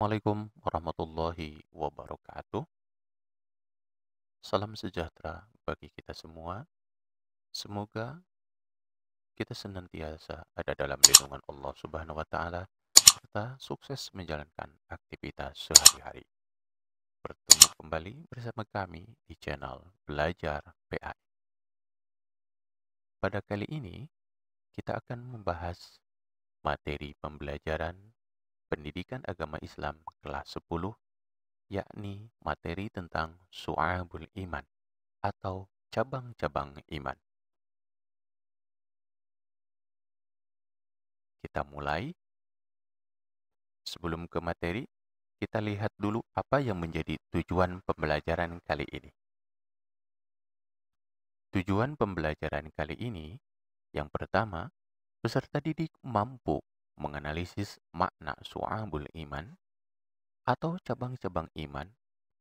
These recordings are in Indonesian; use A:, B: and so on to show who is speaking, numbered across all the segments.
A: Assalamualaikum warahmatullahi wabarakatuh. Salam sejahtera bagi kita semua. Semoga kita senantiasa ada dalam lindungan Allah Subhanahu wa taala serta sukses menjalankan aktivitas sehari-hari. Bertemu kembali bersama kami di channel Belajar PAI. Pada kali ini kita akan membahas materi pembelajaran Pendidikan Agama Islam kelas 10, yakni materi tentang Syu'abul Iman atau cabang-cabang iman. Kita mulai. Sebelum ke materi, kita lihat dulu apa yang menjadi tujuan pembelajaran kali ini. Tujuan pembelajaran kali ini, yang pertama, peserta didik mampu menganalisis makna Syu'abul Iman atau cabang-cabang iman,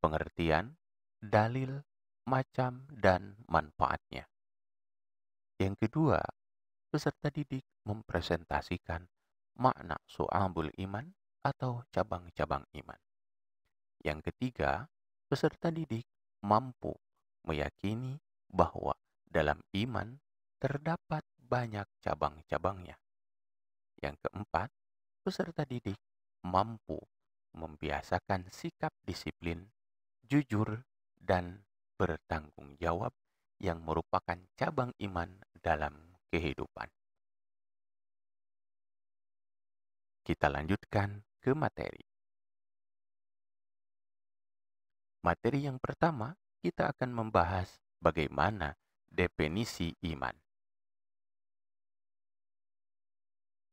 A: pengertian, dalil, macam, dan manfaatnya. Yang kedua, peserta didik mempresentasikan makna Syu'abul Iman atau cabang-cabang iman. Yang ketiga, peserta didik mampu meyakini bahwa dalam iman terdapat banyak cabang-cabangnya. Yang keempat, peserta didik mampu membiasakan sikap disiplin, jujur, dan bertanggung jawab yang merupakan cabang iman dalam kehidupan. Kita lanjutkan ke materi. Materi yang pertama, kita akan membahas bagaimana definisi iman.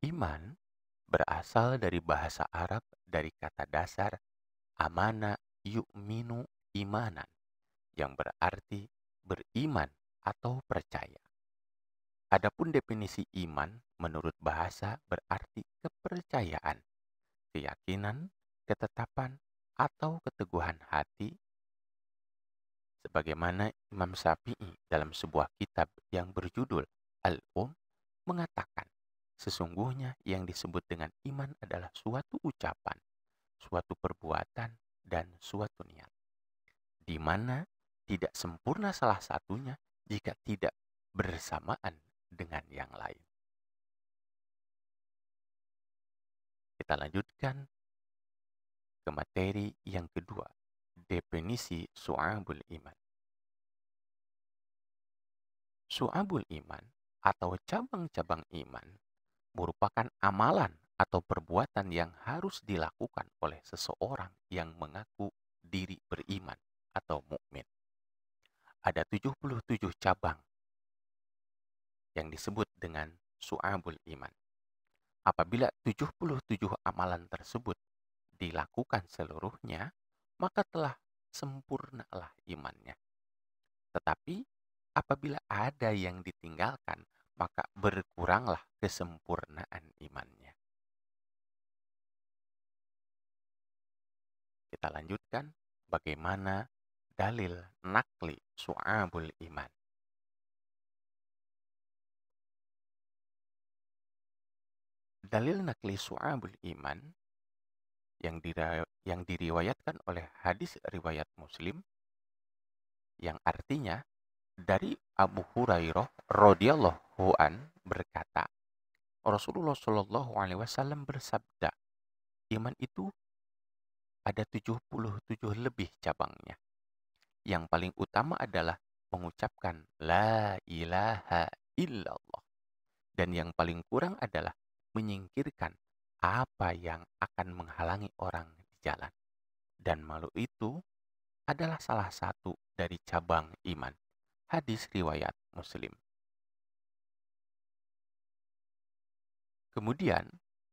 A: Iman berasal dari bahasa Arab dari kata dasar amana yu'minu imanan, yang berarti beriman atau percaya. Adapun definisi iman menurut bahasa berarti kepercayaan, keyakinan, ketetapan, atau keteguhan hati, sebagaimana Imam Syafi'i dalam sebuah kitab yang berjudul mengatakan, sesungguhnya yang disebut dengan iman adalah suatu ucapan, suatu perbuatan, dan suatu niat, di mana tidak sempurna salah satunya jika tidak bersamaan dengan yang lain. Kita lanjutkan ke materi yang kedua, definisi Syu'abul Iman. Syu'abul Iman atau cabang-cabang iman merupakan amalan atau perbuatan yang harus dilakukan oleh seseorang yang mengaku diri beriman atau mukmin. Ada 77 cabang yang disebut dengan Syu'abul Iman. Apabila 77 amalan tersebut dilakukan seluruhnya, maka telah sempurnalah imannya. Tetapi apabila ada yang ditinggalkan, maka berkuranglah kesempurnaan imannya. Kita lanjutkan bagaimana dalil nakli Syu'abul Iman. Dalil nakli Syu'abul Iman yang diriwayatkan oleh hadis riwayat Muslim, yang artinya dari Abu Hurairah radhiyallahu an berkata, Rasulullah Shallallahu alaihi wasallam bersabda, iman itu ada 77 lebih cabangnya. Yang paling utama adalah mengucapkan la ilaha illallah. Dan yang paling kurang adalah menyingkirkan apa yang akan menghalangi orang di jalan. Dan malu itu adalah salah satu dari cabang iman. Hadis riwayat Muslim. Kemudian,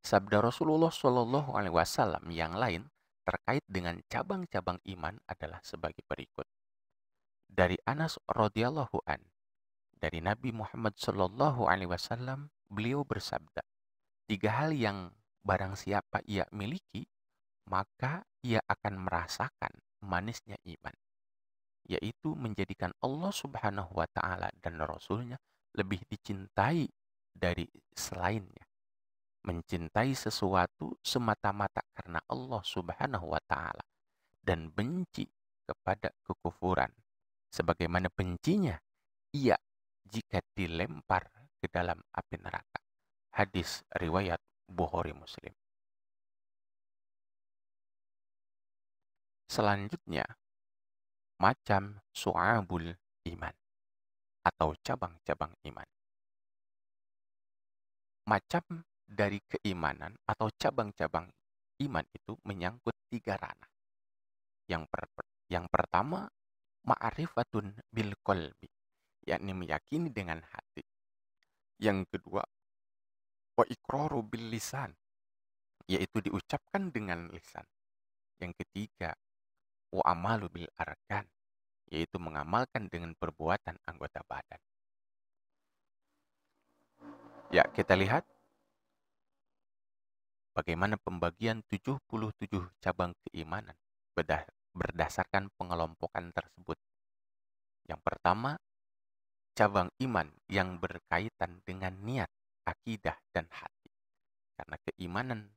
A: sabda Rasulullah Shallallahu alaihi wasallam yang lain terkait dengan cabang-cabang iman adalah sebagai berikut. Dari Anas radhiyallahu an, dari Nabi Muhammad Shallallahu alaihi wasallam, beliau bersabda, 3 hal yang barang siapa ia miliki, maka ia akan merasakan manisnya iman, yaitu menjadikan Allah Subhanahu wa taala dan Rasul-Nya lebih dicintai dari selainnya, mencintai sesuatu semata-mata karena Allah Subhanahu wa taala dan benci kepada kekufuran sebagaimana bencinya ia jika dilempar ke dalam api neraka. Hadis riwayat Bukhari Muslim. Selanjutnya, macam su'abul iman atau cabang-cabang iman. Macam dari keimanan atau cabang-cabang iman itu menyangkut 3 ranah. Yang pertama, ma'rifatun bil qalbi, yakni meyakini dengan hati. Yang kedua, wa iqraru bil lisan, yaitu diucapkan dengan lisan. Yang ketiga, wa amalu bil arkan, yaitu mengamalkan dengan perbuatan anggota badan. Ya, kita lihat bagaimana pembagian 77 cabang keimanan berdasarkan pengelompokan tersebut. Yang pertama, cabang iman yang berkaitan dengan niat, akidah, dan hati. Karena keimanan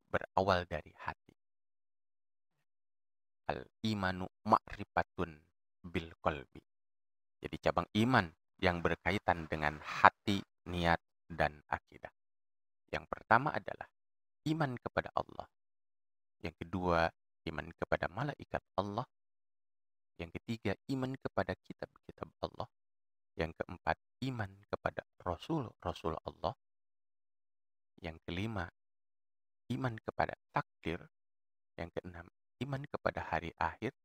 A: berawal dari hati. Al-imanu ma'rifatun bil qalbi. Jadi cabang iman yang berkaitan dengan hati, niat, dan akidah. Yang pertama adalah iman kepada Allah. Yang kedua, iman kepada malaikat Allah. Yang ketiga, iman kepada kitab-kitab Allah. Yang keempat, iman kepada Rasul Allah. Yang kelima, iman kepada takdir. Yang keenam, iman kepada hari akhir.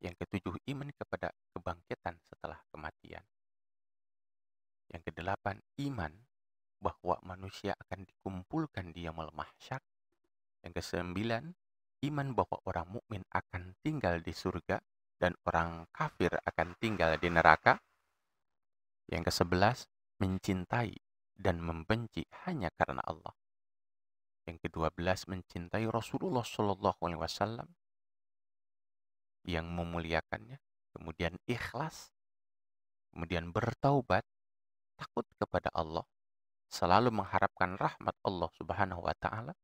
A: Yang ketujuh, iman kepada kebangkitan setelah kematian. Yang kedelapan, iman bahwa manusia akan dikumpulkan di yaumul mahsyar. Yang kesembilan, iman bahwa orang mukmin akan tinggal di surga dan orang kafir akan tinggal di neraka. Yang ke-11, mencintai dan membenci hanya karena Allah. Yang ke-12, mencintai Rasulullah Shallallahu Alaihi Wasallam yang memuliakannya, kemudian ikhlas, kemudian bertaubat, takut kepada Allah, selalu mengharapkan rahmat Allah Subhanahu wa taala,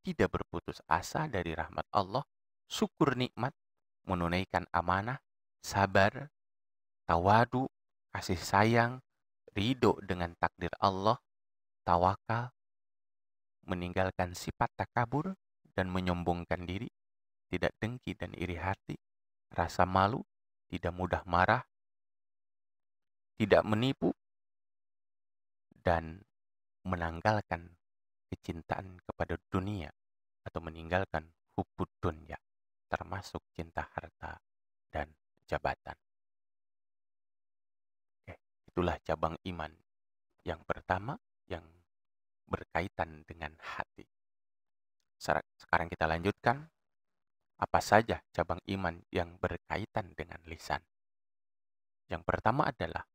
A: tidak berputus asa dari rahmat Allah, syukur nikmat, menunaikan amanah, sabar, tawadu, kasih sayang, ridho dengan takdir Allah, tawakal, meninggalkan sifat takabur dan menyombongkan diri, tidak dengki dan iri hati, rasa malu, tidak mudah marah, tidak menipu, dan menanggalkan kecintaan kepada dunia atau meninggalkan hubud dunya, termasuk cinta harta dan jabatan. Oke, itulah cabang iman yang pertama yang berkaitan dengan hati. Sekarang kita lanjutkan apa saja cabang iman yang berkaitan dengan lisan. Yang pertama adalah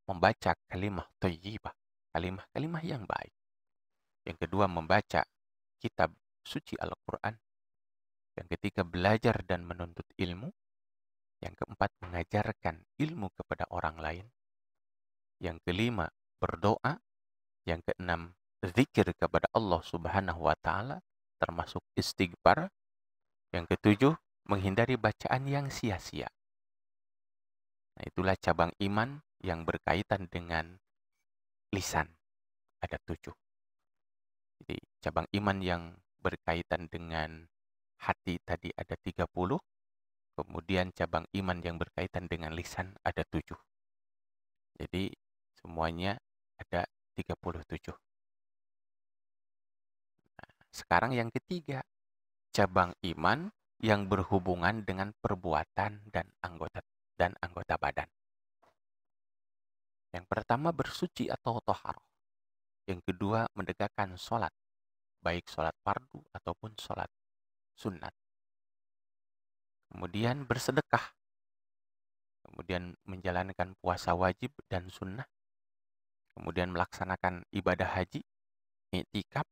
A: membaca kalimah thayyibah, kalimah-kalimah yang baik. Yang kedua, membaca kitab suci Al-Quran. Yang ketiga, belajar dan menuntut ilmu. Yang keempat, mengajarkan ilmu kepada orang lain. Yang kelima, berdoa. Yang keenam, zikir kepada Allah Subhanahu wa taala, termasuk istighfar. Yang ketujuh, menghindari bacaan yang sia-sia. Nah, itulah cabang iman yang berkaitan dengan lisan. Ada 7. Jadi, cabang iman yang berkaitan dengan hati tadi ada 30. Kemudian cabang iman yang berkaitan dengan lisan ada 7. Jadi, semuanya ada 37. Nah, sekarang yang ketiga, cabang iman yang berhubungan dengan perbuatan dan anggota badan. Yang pertama, bersuci atau toharoh. Yang kedua, menegakkan sholat, baik sholat fardu ataupun sholat sunat. Kemudian bersedekah. Kemudian menjalankan puasa wajib dan sunnah. Kemudian melaksanakan ibadah haji, i'tikaf,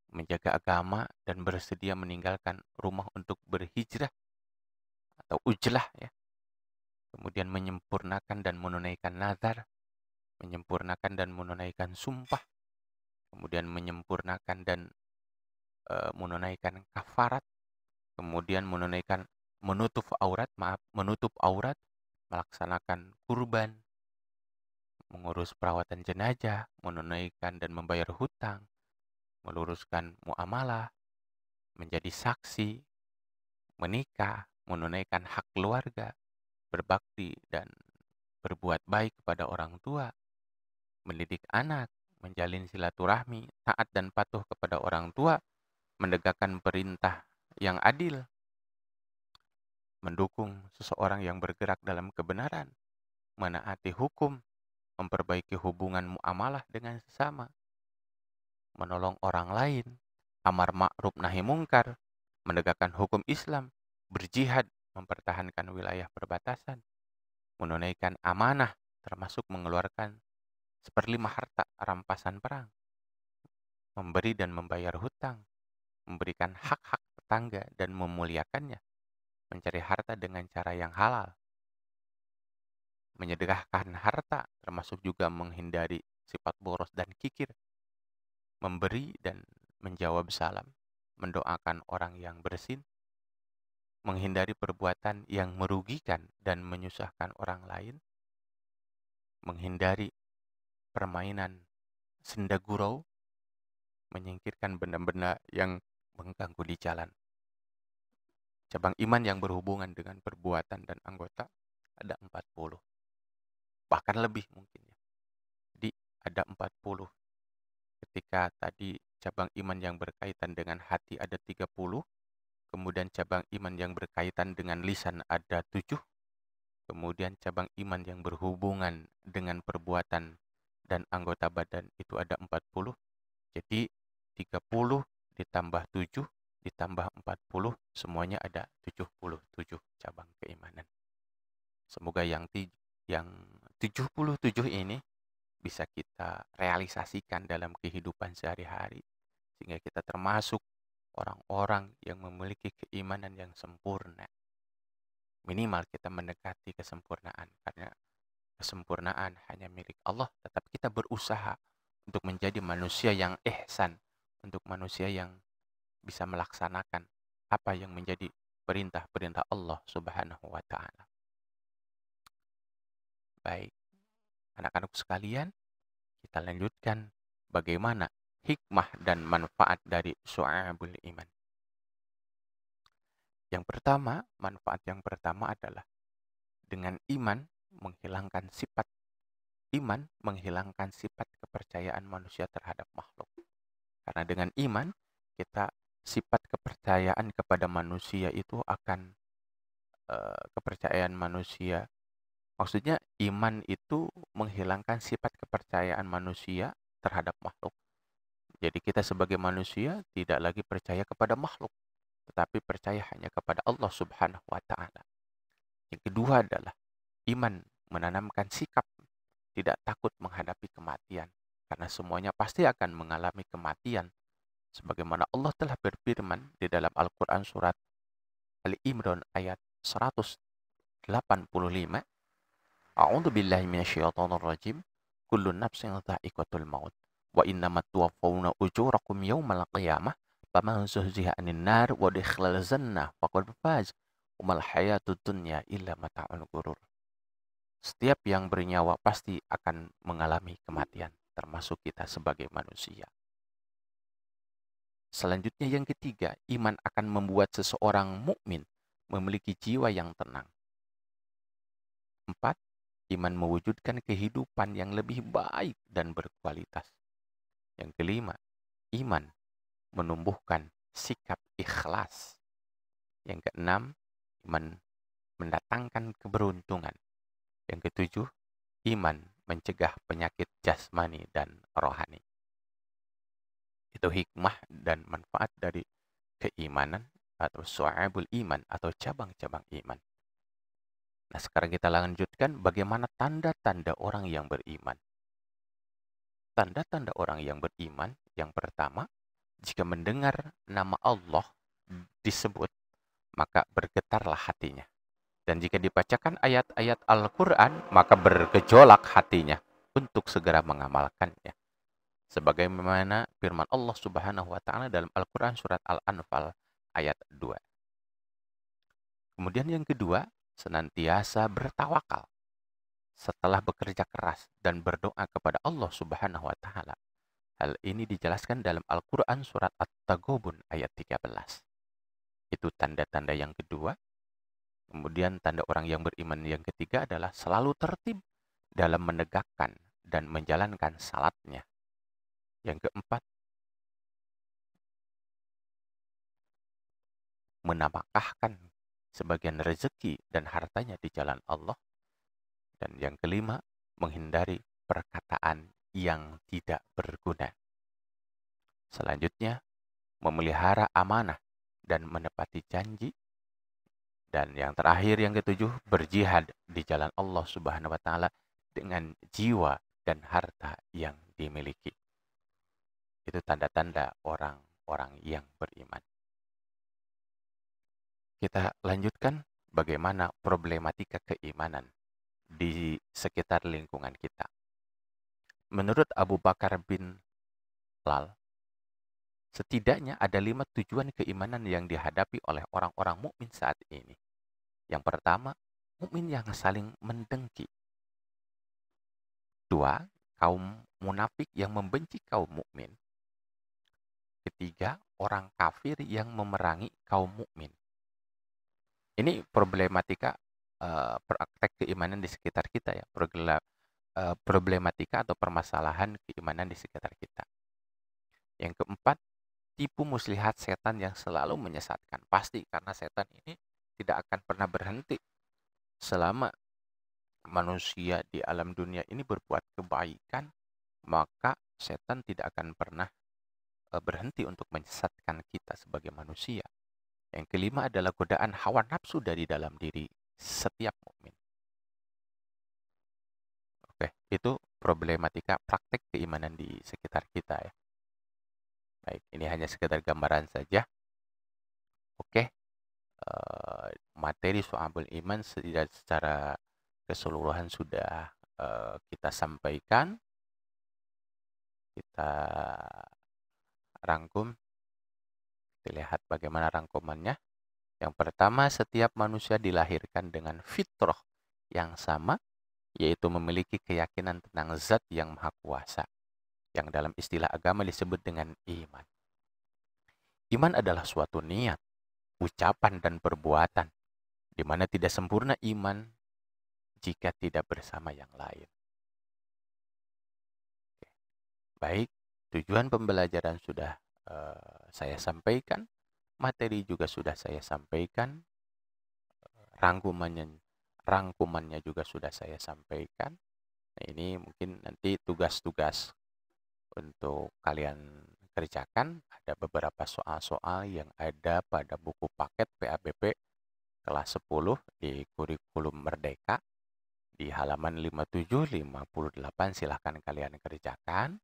A: menjaga agama, dan bersedia meninggalkan rumah untuk berhijrah atau ujlah ya. Kemudian menyempurnakan dan menunaikan nazar, menyempurnakan dan menunaikan sumpah, kemudian menyempurnakan dan menunaikan kafarat, kemudian menutup aurat, melaksanakan kurban, mengurus perawatan jenazah, menunaikan dan membayar hutang, meluruskan muamalah, menjadi saksi, menikah, menunaikan hak keluarga, berbakti dan berbuat baik kepada orang tua, mendidik anak, menjalin silaturahmi, taat dan patuh kepada orang tua, menegakkan perintah yang adil, mendukung seseorang yang bergerak dalam kebenaran, menaati hukum, memperbaiki hubungan muamalah dengan sesama, menolong orang lain, amar ma'ruf nahi mungkar, menegakkan hukum Islam, berjihad, mempertahankan wilayah perbatasan, menunaikan amanah, termasuk mengeluarkan seperlima harta rampasan perang, memberi dan membayar hutang, memberikan hak-hak tetangga dan memuliakannya, mencari harta dengan cara yang halal, menyedekahkan harta, termasuk juga menghindari sifat boros dan kikir, memberi dan menjawab salam, mendoakan orang yang bersin, menghindari perbuatan yang merugikan dan menyusahkan orang lain, menghindari permainan senda gurau, menyingkirkan benda-benda yang mengganggu di jalan. Cabang iman yang berhubungan dengan perbuatan dan anggota ada 40. Bahkan lebih mungkin ya. Jadi ada 40. Ketika tadi cabang iman yang berkaitan dengan hati ada 30, kemudian cabang iman yang berkaitan dengan lisan ada 7, kemudian cabang iman yang berhubungan dengan perbuatan dan anggota badan itu ada 40. Jadi 30 ditambah 7 ditambah 40 semuanya ada 77 cabang keimanan. Semoga yang 77 ini bisa kita realisasikan dalam kehidupan sehari-hari sehingga kita termasuk orang-orang yang memiliki keimanan yang sempurna. Minimal kita mendekati kesempurnaan karena kesempurnaan hanya milik Allah, tetap kita berusaha untuk menjadi manusia yang ihsan, untuk manusia yang bisa melaksanakan apa yang menjadi perintah-perintah Allah Subhanahu wa taala. Baik, anak-anak sekalian, kita lanjutkan bagaimana hikmah dan manfaat dari syu'abul iman. Yang pertama, manfaat yang pertama adalah dengan iman menghilangkan sifat kepercayaan manusia terhadap makhluk. Karena dengan iman, sifat kepercayaan kepada manusia itu akan kepercayaan manusia. Maksudnya iman itu menghilangkan sifat kepercayaan manusia terhadap makhluk. Jadi kita sebagai manusia tidak lagi percaya kepada makhluk, tetapi percaya hanya kepada Allah Subhanahu wa taala. Yang kedua adalah iman menanamkan sikap tidak takut menghadapi kematian, karena semuanya pasti akan mengalami kematian. Sebagaimana Allah telah berfirman di dalam Al-Quran surat Ali Imran ayat 185, A'udzu billahi minasyaitonir rajim, kullu nafsin dha'iqatul maut, wa innamat tuwaffawna ujurakum yaumal qiyamah, faman zuhziha 'anil nar wa udkhilal jannah faqad faz, wa mal hayatud dunya illa mata'ul ghurur. Setiap yang bernyawa pasti akan mengalami kematian, termasuk kita sebagai manusia. Selanjutnya yang ketiga, iman akan membuat seseorang mukmin memiliki jiwa yang tenang. 4. Iman mewujudkan kehidupan yang lebih baik dan berkualitas. Yang kelima, iman menumbuhkan sikap ikhlas. Yang keenam, iman mendatangkan keberuntungan. Yang ketujuh, iman mencegah penyakit jasmani dan rohani. Itu hikmah dan manfaat dari keimanan atau syu'abul iman atau cabang-cabang iman. Nah, sekarang kita lanjutkan bagaimana tanda-tanda orang yang beriman. Tanda-tanda orang yang beriman, yang pertama, jika mendengar nama Allah disebut, maka bergetarlah hatinya. Dan jika dibacakan ayat-ayat Al-Quran, maka bergejolak hatinya untuk segera mengamalkannya. sebagaimana firman Allah Subhanahu wa taala dalam Al-Qur'an surat Al-Anfal ayat 2. Kemudian yang kedua, senantiasa bertawakal setelah bekerja keras dan berdoa kepada Allah Subhanahu wa taala. Hal ini dijelaskan dalam Al-Qur'an surat At-Taghabun ayat 13. Itu tanda-tanda yang kedua. Kemudian tanda orang yang beriman yang ketiga adalah selalu tertib dalam menegakkan dan menjalankan salatnya. Yang keempat, menafkahkan sebagian rezeki dan hartanya di jalan Allah. Dan yang kelima, menghindari perkataan yang tidak berguna. Selanjutnya, memelihara amanah dan menepati janji. Dan yang terakhir, yang ketujuh, berjihad di jalan Allah Subhanahu wa taala dengan jiwa dan harta yang dimiliki. Itu tanda-tanda orang-orang yang beriman. Kita lanjutkan bagaimana problematika keimanan di sekitar lingkungan kita. Menurut Abu Bakar bin Lal, setidaknya ada 5 tujuan keimanan yang dihadapi oleh orang-orang mukmin saat ini. Yang pertama, mukmin yang saling mendengki. 2, kaum munafik yang membenci kaum mukmin. Ketiga, orang kafir yang memerangi kaum mukmin. Ini problematika praktek keimanan di sekitar kita ya, problematika atau permasalahan keimanan di sekitar kita. Yang keempat, tipu muslihat setan yang selalu menyesatkan. Pasti karena setan ini tidak akan pernah berhenti selama manusia di alam dunia ini berbuat kebaikan, maka setan tidak akan pernah berhenti untuk menyesatkan kita sebagai manusia. Yang kelima adalah godaan hawa nafsu dari dalam diri setiap mukmin. Oke, itu problematika praktek keimanan di sekitar kita ya. Baik, ini hanya sekedar gambaran saja. Oke, materi soal iman secara keseluruhan sudah kita sampaikan, kita rangkum. Lihat bagaimana rangkumannya. Yang pertama, setiap manusia dilahirkan dengan fitrah yang sama, yaitu memiliki keyakinan tentang zat yang maha kuasa, yang dalam istilah agama disebut dengan iman. Iman adalah suatu niat, ucapan, dan perbuatan, di mana tidak sempurna iman jika tidak bersama yang lain. Baik, tujuan pembelajaran sudah saya sampaikan, materi juga sudah saya sampaikan, rangkumannya juga sudah saya sampaikan. Nah, ini mungkin nanti tugas-tugas untuk kalian kerjakan. Ada beberapa soal-soal yang ada pada buku paket PABP kelas 10 di kurikulum Merdeka di halaman 57-58. Silahkan kalian kerjakan.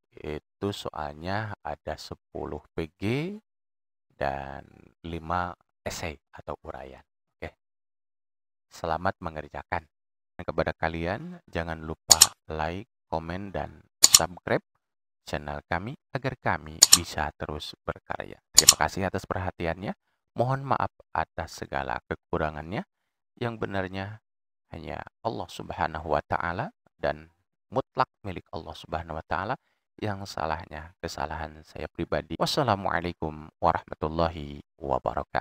A: Itu soalnya ada 10 PG dan 5 esai atau uraian. Oke. Selamat mengerjakan. Dan kepada kalian, jangan lupa like, komen, dan subscribe channel kami agar kami bisa terus berkarya. Terima kasih atas perhatiannya. Mohon maaf atas segala kekurangannya. Yang benarnya hanya Allah Subhanahu wa taala dan mutlak milik Allah Subhanahu wa taala. Yang salahnya kesalahan saya pribadi. Wassalamualaikum warahmatullahi wabarakatuh.